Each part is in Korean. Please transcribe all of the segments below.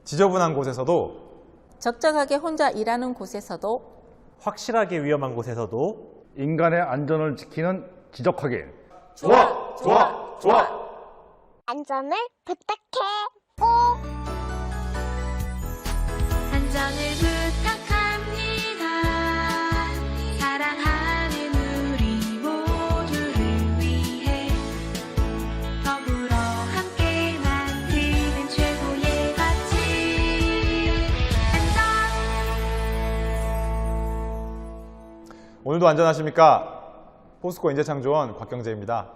지저분한 곳에서도 적적하게 혼자 일하는 곳에서도 확실하게 위험한 곳에서도 인간의 안전을 지키는 지적 확인. 좋아. 안전을 부탁해. 꼭. 안전을 부탁합니다. 사랑하는 우리 모두를 위해 더불어 함께 만드는 최고의 가치. 안전. 오늘도 안전하십니까? 포스코 인재창조원 곽경재입니다.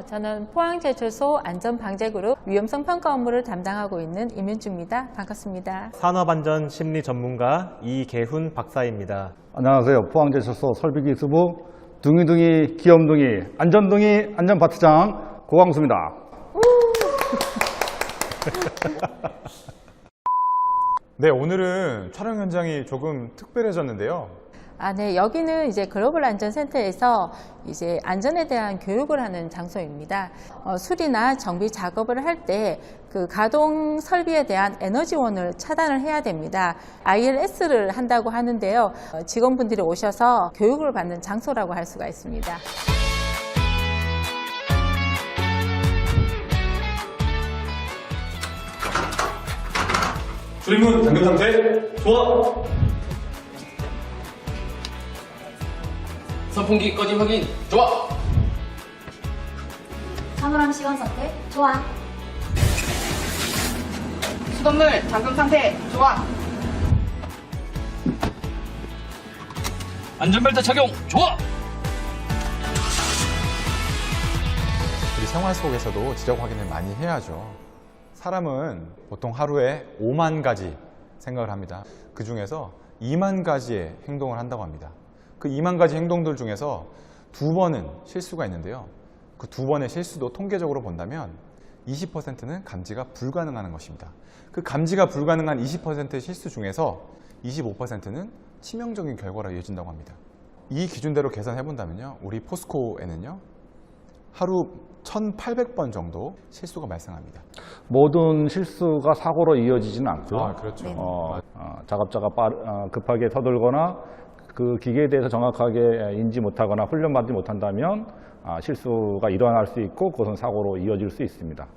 저는 포항제철소 안전방재그룹 위험성 평가 업무를 담당하고 있는 임윤주입니다. 반갑습니다. 산업안전 심리 전문가 이계훈 박사입니다. 안녕하세요. 포항제철소 설비기술부 둥이둥이 귀염둥이 안전둥이 안전파트장 고광수입니다. 네, 오늘은 촬영 현장이 조금 특별해졌는데요. 네, 여기는 이제 글로벌 안전센터에서 이제 안전에 대한 교육을 하는 장소입니다. 수리나 정비 작업을 할 때 그 가동 설비에 대한 에너지원을 차단을 해야 됩니다. ILS를 한다고 하는데요. 직원분들이 오셔서 교육을 받는 장소라고 할 수가 있습니다. 출입문 잠금 상태. 좋아. 선풍기 꺼짐 확인. 좋아. 사물함 시간 상태 좋아. 수돗물 잠금 상태 좋아. 안전벨트 착용. 좋아. 우리 생활 속에서도 지적 확인을 많이 해야죠. 사람은 보통 하루에 5만 가지 생각을 합니다. 그 중에서 2만 가지의 행동을 한다고 합니다. 그 2만 가지 행동들 중에서 2번은 실수가 있는데요. 그 2번의 실수도 통계적으로 본다면 20%는 감지가 불가능한 것입니다. 그 감지가 불가능한 20%의 실수 중에서 25%는 치명적인 결과로 이어진다고 합니다. 이 기준대로 계산해 본다면요, 우리 포스코에는요 하루 1,800번 정도 실수가 발생합니다. 모든 실수가 사고로 이어지지는 않고요. 그렇죠. 작업자가 급하게 서둘거나 그 기계에 대해서 정확하게 인지 못하거나 훈련받지 못한다면 실수가 일어날 수 있고 그것은 사고로 이어질 수 있습니다.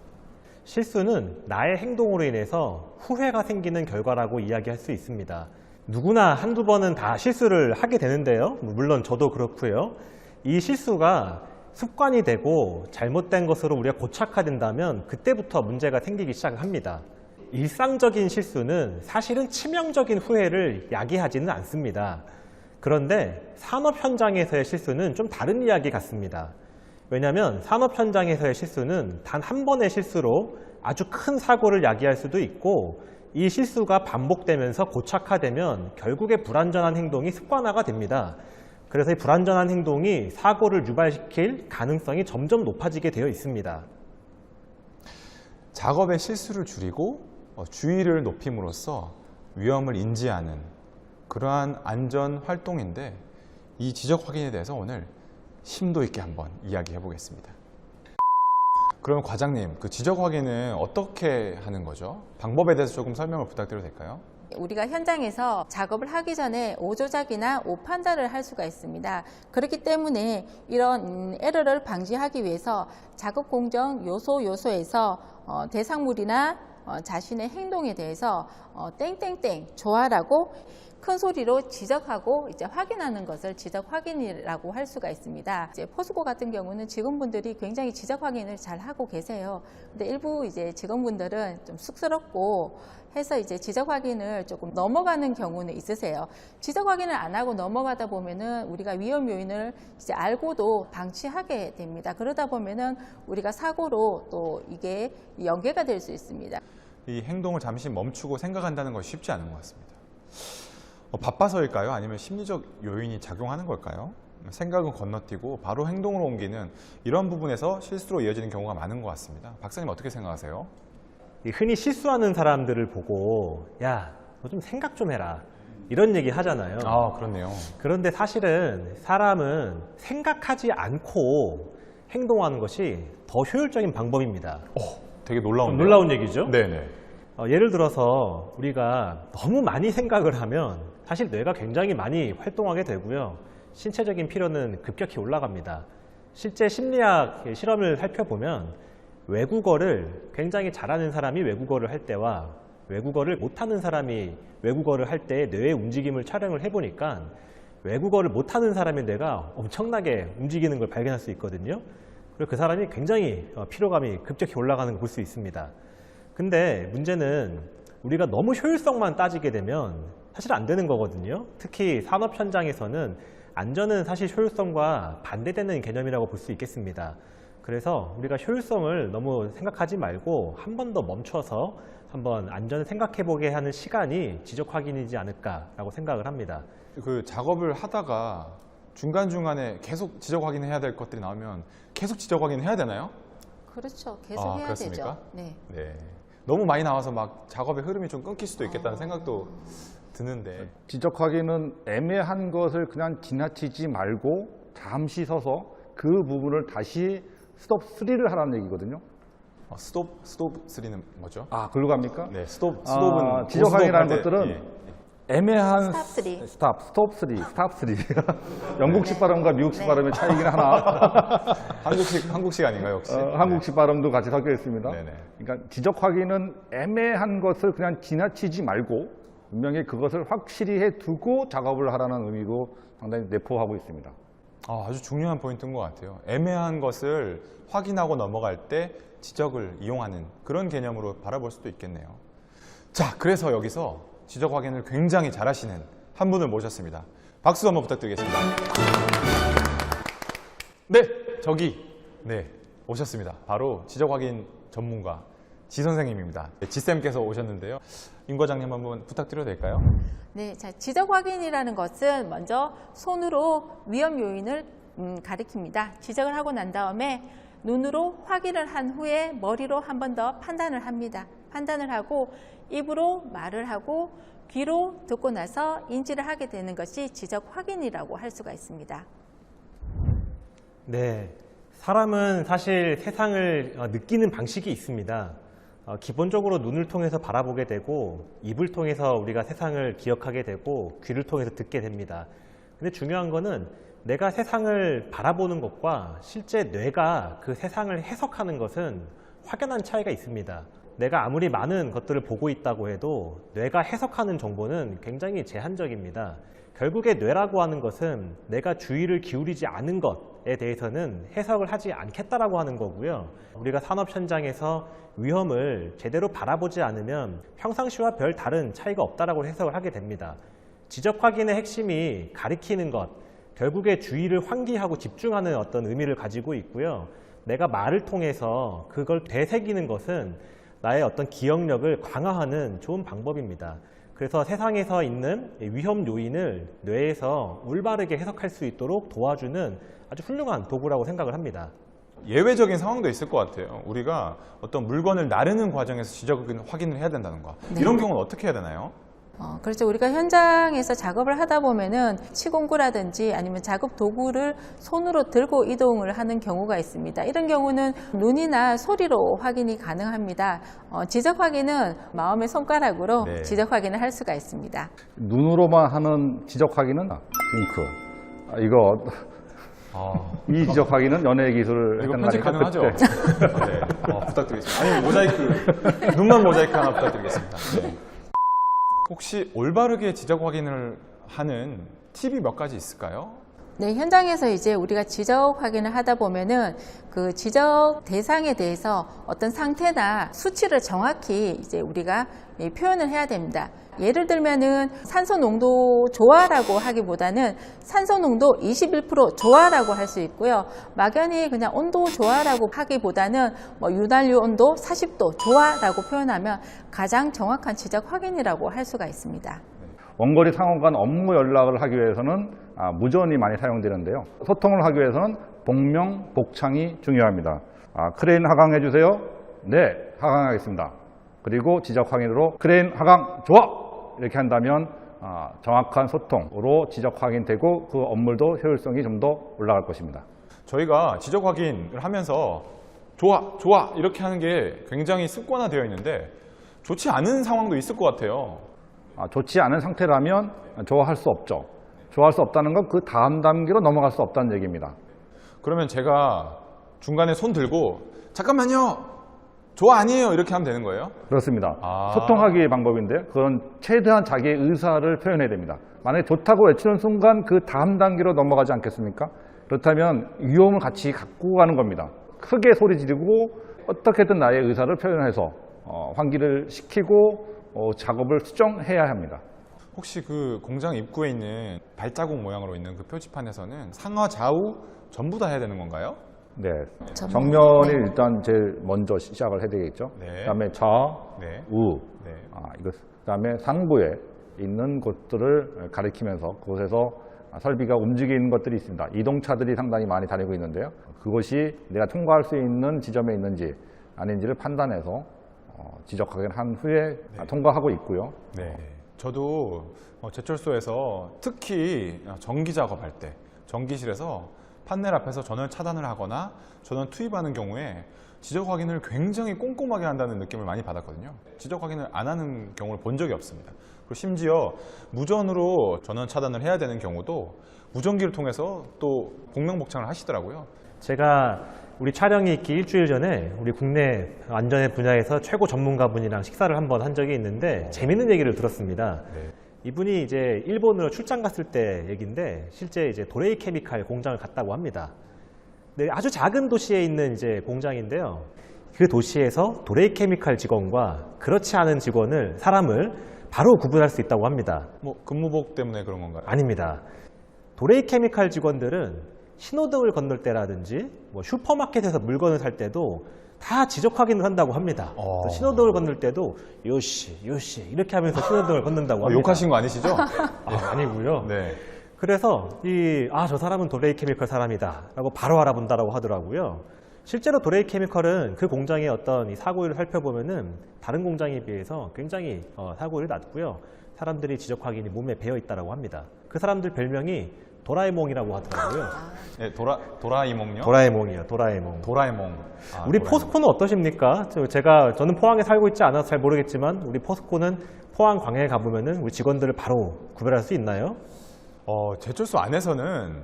실수는 나의 행동으로 인해서 후회가 생기는 결과라고 이야기할 수 있습니다. 누구나 한두 번은 다 실수를 하게 되는데요. 물론 저도 그렇고요. 이 실수가 습관이 되고 잘못된 것으로 우리가 고착화된다면 그때부터 문제가 생기기 시작합니다. 일상적인 실수는 사실은 치명적인 후회를 야기하지는 않습니다. 그런데 산업 현장에서의 실수는 좀 다른 이야기 같습니다. 왜냐하면 산업 현장에서의 실수는 단 한 번의 실수로 아주 큰 사고를 야기할 수도 있고, 이 실수가 반복되면서 고착화되면 결국에 불안전한 행동이 습관화가 됩니다. 그래서 이 불안전한 행동이 사고를 유발시킬 가능성이 점점 높아지게 되어 있습니다. 작업의 실수를 줄이고 주의를 높임으로써 위험을 인지하는 그러한 안전 활동인데, 이 지적 확인에 대해서 오늘 심도 있게 한번 이야기해 보겠습니다. 그러면 과장님, 그 지적 확인은 어떻게 하는 거죠? 방법에 대해서 조금 설명을 부탁드려도 될까요? 우리가 현장에서 작업을 하기 전에 오조작이나 오판단을 할 수가 있습니다. 그렇기 때문에 이런 에러를 방지하기 위해서 작업 공정 요소에서 대상물이나 자신의 행동에 대해서 땡땡땡 좋아라고 큰 소리로 지적하고 이제 확인하는 것을 지적 확인이라고 할 수가 있습니다. 이제 포스코 같은 경우는 직원분들이 굉장히 지적 확인을 잘 하고 계세요. 근데 일부 이제 직원분들은 좀 쑥스럽고 해서 이제 지적 확인을 조금 넘어가는 경우는 있으세요. 지적 확인을 안 하고 넘어가다 보면은 우리가 위험 요인을 이제 알고도 방치하게 됩니다. 그러다 보면은 우리가 사고로 또 이게 연계가 될 수 있습니다. 이 행동을 잠시 멈추고 생각한다는 것이 쉽지 않은 것 같습니다. 바빠서일까요? 아니면 심리적 요인이 작용하는 걸까요? 생각은 건너뛰고 바로 행동으로 옮기는 이런 부분에서 실수로 이어지는 경우가 많은 것 같습니다. 박사님 어떻게 생각하세요? 흔히 실수하는 사람들을 보고 야, 너 좀 생각 좀 해라, 이런 얘기 하잖아요. 그렇네요. 그런데 사실은 사람은 생각하지 않고 행동하는 것이 더 효율적인 방법입니다. 되게 놀라운 놀라운 얘기죠? 네네. 예를 들어서 우리가 너무 많이 생각을 하면 사실 뇌가 굉장히 많이 활동하게 되고요. 신체적인 피로는 급격히 올라갑니다. 실제 심리학 실험을 살펴보면 외국어를 굉장히 잘하는 사람이 외국어를 할 때와 외국어를 못하는 사람이 외국어를 할 때 뇌의 움직임을 촬영을 해보니까 외국어를 못하는 사람의 뇌가 엄청나게 움직이는 걸 발견할 수 있거든요. 그리고 그 사람이 굉장히 피로감이 급격히 올라가는 걸 볼 수 있습니다. 근데 문제는 우리가 너무 효율성만 따지게 되면 사실 안 되는 거거든요. 특히 산업 현장에서는 안전은 사실 효율성과 반대되는 개념이라고 볼 수 있겠습니다. 그래서 우리가 효율성을 너무 생각하지 말고 한 번 더 멈춰서 한번 안전을 생각해 보게 하는 시간이 지적 확인이지 않을까라고 생각을 합니다. 그 작업을 하다가 중간중간에 계속 지적 확인해야 될 것들이 나오면 계속 지적 확인해야 되나요? 그렇죠. 계속 해야 그렇습니까? 되죠. 네. 네. 너무 많이 나와서 막 작업의 흐름이 좀 끊길 수도 있겠다는 생각도 드는데. 지적 확인은 애매한 것을 그냥 지나치지 말고 잠시 서서 그 부분을 다시 스톱 3를 하라는 얘기거든요. 스톱 3는 뭐죠? 아, 글로 갑니까? 네, 스톱은 지적 확인이라는 고스톱 할 때, 것들은 애매한 스탑 3. 스톱 3. 영국식 발음과 미국식 발음의 차이긴 하나. 한국식 아닌가요, 혹시? 한국식 발음도 같이 섞여 있습니다. 네네. 그러니까 지적 확인은 애매한 것을 그냥 지나치지 말고 분명히 그것을 확실히 해두고 작업을 하라는 의미고 상당히 내포하고 있습니다. 아주 중요한 포인트인 것 같아요. 애매한 것을 확인하고 넘어갈 때 지적을 이용하는 그런 개념으로 바라볼 수도 있겠네요. 자, 그래서 여기서 지적 확인을 굉장히 잘하시는 한 분을 모셨습니다. 박수 한번 부탁드리겠습니다. 네, 네, 오셨습니다. 바로 지적 확인 전문가 지 선생님입니다. 지쌤께서 오셨는데요. 임 과장님 한번 부탁드려도 될까요? 네, 자, 지적 확인이라는 것은 먼저 손으로 위험 요인을 가리킵니다. 지적을 하고 난 다음에 눈으로 확인을 한 후에 머리로 한 번 더 판단을 합니다. 판단을 하고 입으로 말을 하고 귀로 듣고 나서 인지를 하게 되는 것이 지적 확인이라고 할 수가 있습니다. 네, 사람은 사실 세상을 느끼는 방식이 있습니다. 기본적으로 눈을 통해서 바라보게 되고 입을 통해서 우리가 세상을 기억하게 되고 귀를 통해서 듣게 됩니다. 근데 중요한 거는 내가 세상을 바라보는 것과 실제 뇌가 그 세상을 해석하는 것은 확연한 차이가 있습니다. 내가 아무리 많은 것들을 보고 있다고 해도 뇌가 해석하는 정보는 굉장히 제한적입니다. 결국에 뇌라고 하는 것은 내가 주의를 기울이지 않은 것에 대해서는 해석을 하지 않겠다라고 하는 거고요. 우리가 산업 현장에서 위험을 제대로 바라보지 않으면 평상시와 별 다른 차이가 없다라고 해석을 하게 됩니다. 지적 확인의 핵심이 가리키는 것, 결국에 주의를 환기하고 집중하는 어떤 의미를 가지고 있고요. 내가 말을 통해서 그걸 되새기는 것은 나의 어떤 기억력을 강화하는 좋은 방법입니다. 그래서 세상에서 있는 위험 요인을 뇌에서 올바르게 해석할 수 있도록 도와주는 아주 훌륭한 도구라고 생각을 합니다. 예외적인 상황도 있을 것 같아요. 우리가 어떤 물건을 나르는 과정에서 지적 확인을 해야 된다는 거. 네. 이런 경우는 어떻게 해야 되나요? 그렇죠. 우리가 현장에서 작업을 하다 보면은 치공구라든지 아니면 작업 도구를 손으로 들고 이동을 하는 경우가 있습니다. 이런 경우는 눈이나 소리로 확인이 가능합니다. 지적 확인은 마음의 손가락으로 네. 지적 확인을 할 수가 있습니다. 눈으로만 하는 지적 확인은 잉크. 이 지적 확인은 연예 기술을 이거 했단 편집 말이죠. 가능하죠? 그때. 네. 부탁드리겠습니다. 아니, 모자이크, 눈만 모자이크 하나 부탁드리겠습니다. 네. 혹시 올바르게 지적 확인을 하는 팁이 몇 가지 있을까요? 네, 현장에서 이제 우리가 지적 확인을 하다 보면은 그 지적 대상에 대해서 어떤 상태나 수치를 정확히 이제 우리가 표현을 해야 됩니다. 예를 들면은 산소 농도 좋아라고 하기보다는 산소 농도 21% 좋아라고 할 수 있고요. 막연히 그냥 온도 좋아라고 하기보다는 윤활유 온도 40도 좋아라고 표현하면 가장 정확한 지적 확인이라고 할 수가 있습니다. 원거리 상호간 업무 연락을 하기 위해서는 무전이 많이 사용되는데요. 소통을 하기 위해서는 복명, 복창이 중요합니다. 크레인 하강해 주세요. 네, 하강하겠습니다. 그리고 지적 확인으로 크레인 하강 좋아! 이렇게 한다면 정확한 소통으로 지적 확인되고 그 업무도 효율성이 좀 더 올라갈 것입니다. 저희가 지적 확인을 하면서 좋아, 좋아 이렇게 하는 게 굉장히 습관화되어 있는데 좋지 않은 상황도 있을 것 같아요. 좋지 않은 상태라면 좋아할 수 없죠. 좋아할 수 없다는 건 그 다음 단계로 넘어갈 수 없다는 얘기입니다. 그러면 제가 중간에 손 들고 잠깐만요. 좋아 아니에요. 이렇게 하면 되는 거예요? 그렇습니다. 아. 소통하기의 방법인데요. 그건 최대한 자기의 의사를 표현해야 됩니다. 만약에 좋다고 외치는 순간 그 다음 단계로 넘어가지 않겠습니까? 그렇다면 위험을 같이 갖고 가는 겁니다. 크게 소리 지르고 어떻게든 나의 의사를 표현해서 환기를 시키고 작업을 수정해야 합니다. 혹시 그 공장 입구에 있는 발자국 모양으로 있는 그 표지판에서는 상하 좌우 전부 다 해야 되는 건가요? 네, 전면. 정면이 네. 일단 제일 먼저 시작을 해야 되겠죠. 네. 그다음에 네. 우, 네. 그다음에 상부에 있는 곳들을 가리키면서 그곳에서 설비가 움직이는 것들이 있습니다. 이동차들이 상당히 많이 다니고 있는데요. 그것이 내가 통과할 수 있는 지점에 있는지 아닌지를 판단해서 지적하게 한 후에 통과하고 있고요. 네. 저도 제철소에서 특히 전기 작업할 때 전기실에서 판넬 앞에서 전원 차단을 하거나 전원 투입하는 경우에 지적 확인을 굉장히 꼼꼼하게 한다는 느낌을 많이 받았거든요. 지적 확인을 안 하는 경우를 본 적이 없습니다. 그리고 심지어 무전으로 전원 차단을 해야 되는 경우도 무전기를 통해서 또 복명복창을 하시더라고요. 제가 우리 촬영이 있기 일주일 전에 우리 국내 안전의 분야에서 최고 전문가분이랑 식사를 한번 한 적이 있는데 재밌는 얘기를 들었습니다. 네. 이분이 이제 일본으로 출장 갔을 때 얘기인데 실제 이제 도레이 케미칼 공장을 갔다고 합니다. 네, 아주 작은 도시에 있는 이제 공장인데요. 그 도시에서 도레이 케미칼 직원과 그렇지 않은 사람을 바로 구분할 수 있다고 합니다. 뭐 근무복 때문에 그런 건가요? 아닙니다. 도레이 케미칼 직원들은 신호등을 건널 때라든지 뭐 슈퍼마켓에서 물건을 살 때도 다 지적 확인을 한다고 합니다. 그래서 신호등을 건널 때도 요시 이렇게 하면서 신호등을 건넌다고 합니다. 욕하신 거 아니시죠? 아니고요. 네. 그래서 저 사람은 도레이 케미컬 사람이다 라고 바로 알아본다고 하더라고요. 실제로 도레이 케미컬은 그 공장의 어떤 이 사고율을 살펴보면은 다른 공장에 비해서 굉장히 사고율이 낮고요. 사람들이 지적 확인이 몸에 배어 있다고 합니다. 그 사람들 별명이 도라에몽이라고 하더라고요. 네, 도라이몽요? 도라에몽이요, 도라에몽. 도라에몽. 우리 포스코는 어떠십니까? 저는 포항에 살고 있지 않아서 잘 모르겠지만 우리 포스코는 포항 광야에 가보면은 우리 직원들을 바로 구별할 수 있나요? 제철소 안에서는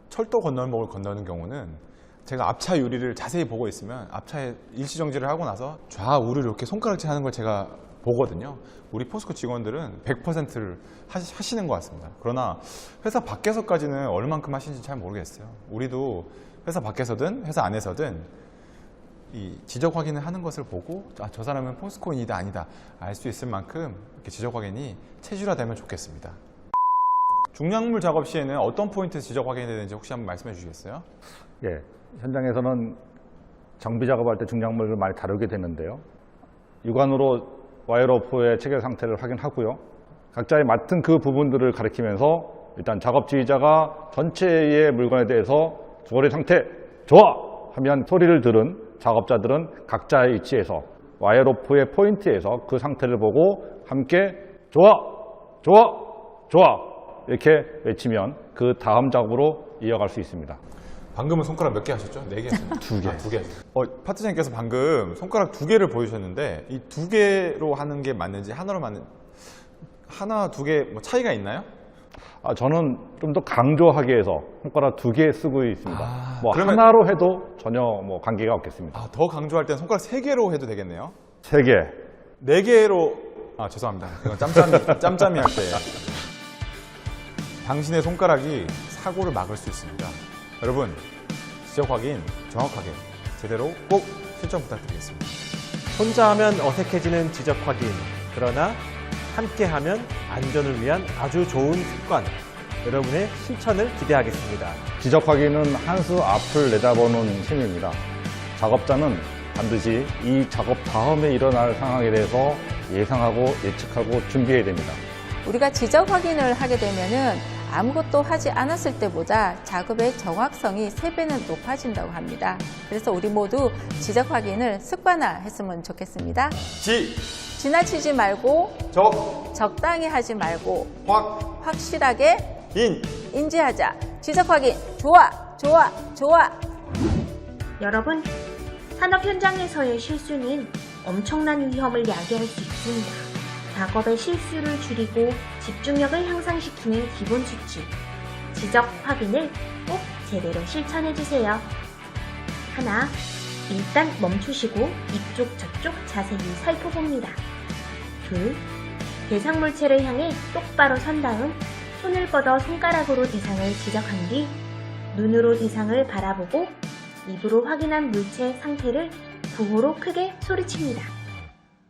철도 건널목을 건너는 경우는 제가 앞차 유리를 자세히 보고 있으면 앞차에 일시정지를 하고 나서 좌우를 이렇게 손가락질 하는 걸 제가 보거든요. 우리 포스코 직원들은 100%를 하시는 것 같습니다. 그러나 회사 밖에서까지는 얼만큼 하시는지 잘 모르겠어요. 우리도 회사 밖에서든 회사 안에서든 이 지적 확인을 하는 것을 보고 저 사람은 포스코인이다 아니다 알 수 있을 만큼 이렇게 지적 확인이 체질화되면 좋겠습니다. 중량물 작업 시에는 어떤 포인트에서 지적 확인이 되는지 혹시 한번 말씀해 주시겠어요? 예, 현장에서는 정비 작업할 때 중량물을 많이 다루게 되는데요. 육안으로 와이어로프의 체결 상태를 확인하고요. 각자의 맡은 그 부분들을 가리키면서 일단 작업 지휘자가 전체의 물건에 대해서 조리 상태 좋아! 하면 소리를 들은 작업자들은 각자의 위치에서 와이어로프의 포인트에서 그 상태를 보고 함께 좋아! 좋아! 좋아! 이렇게 외치면 그 다음 작업으로 이어갈 수 있습니다. 방금은 손가락 몇 개 하셨죠? 4개 하셨나요? 2개. 2개. 파트장님께서 방금 손가락 2개를 보여주셨는데 이 2개로 하는 게 맞는지 하나로 하나, 2개 뭐 차이가 있나요? 저는 좀 더 강조하기 위해서 손가락 2개 쓰고 있습니다. 그러면- 하나로 해도 전혀 관계가 없겠습니다. 더 강조할 때는 손가락 3개로 해도 되겠네요. 3개. 4개로 죄송합니다. 이건 짬짬이 할 때 당신의 손가락이 사고를 막을 수 있습니다. 여러분, 지적 확인 정확하게 제대로 꼭 실천 부탁드리겠습니다. 혼자 하면 어색해지는 지적 확인. 그러나 함께 하면 안전을 위한 아주 좋은 습관. 여러분의 실천을 기대하겠습니다. 지적 확인은 한 수 앞을 내다보는 힘입니다. 작업자는 반드시 이 작업 다음에 일어날 상황에 대해서 예상하고 예측하고 준비해야 됩니다. 우리가 지적 확인을 하게 되면은 아무것도 하지 않았을 때보다 작업의 정확성이 3배는 높아진다고 합니다. 그래서 우리 모두 지적 확인을 습관화했으면 좋겠습니다. 지나치지 말고 적당히 하지 말고 확실하게 인지하자. 지적 확인 좋아. 여러분, 산업 현장에서의 실수는 엄청난 위험을 야기할 수 있습니다. 작업의 실수를 줄이고 집중력을 향상시키는 기본 수칙, 지적 확인을 꼭 제대로 실천해주세요. 하나, 일단 멈추시고 이쪽 저쪽 자세히 살펴봅니다. 둘, 대상 물체를 향해 똑바로 선 다음 손을 뻗어 손가락으로 대상을 지적한 뒤 눈으로 대상을 바라보고 입으로 확인한 물체 상태를 구호로 크게 소리칩니다.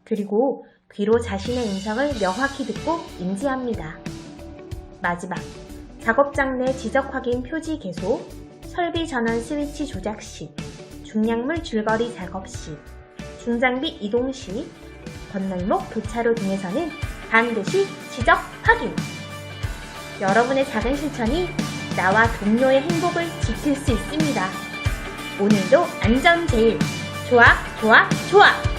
그리고 귀로 자신의 음성을 명확히 듣고 인지합니다. 마지막, 작업장 내 지적 확인 표지 개소, 설비 전원 스위치 조작 시, 중량물 줄거리 작업 시, 중장비 이동 시, 건널목 교차로 등에서는 반드시 지적 확인! 여러분의 작은 실천이 나와 동료의 행복을 지킬 수 있습니다. 오늘도 안전 제일! 좋아, 좋아, 좋아!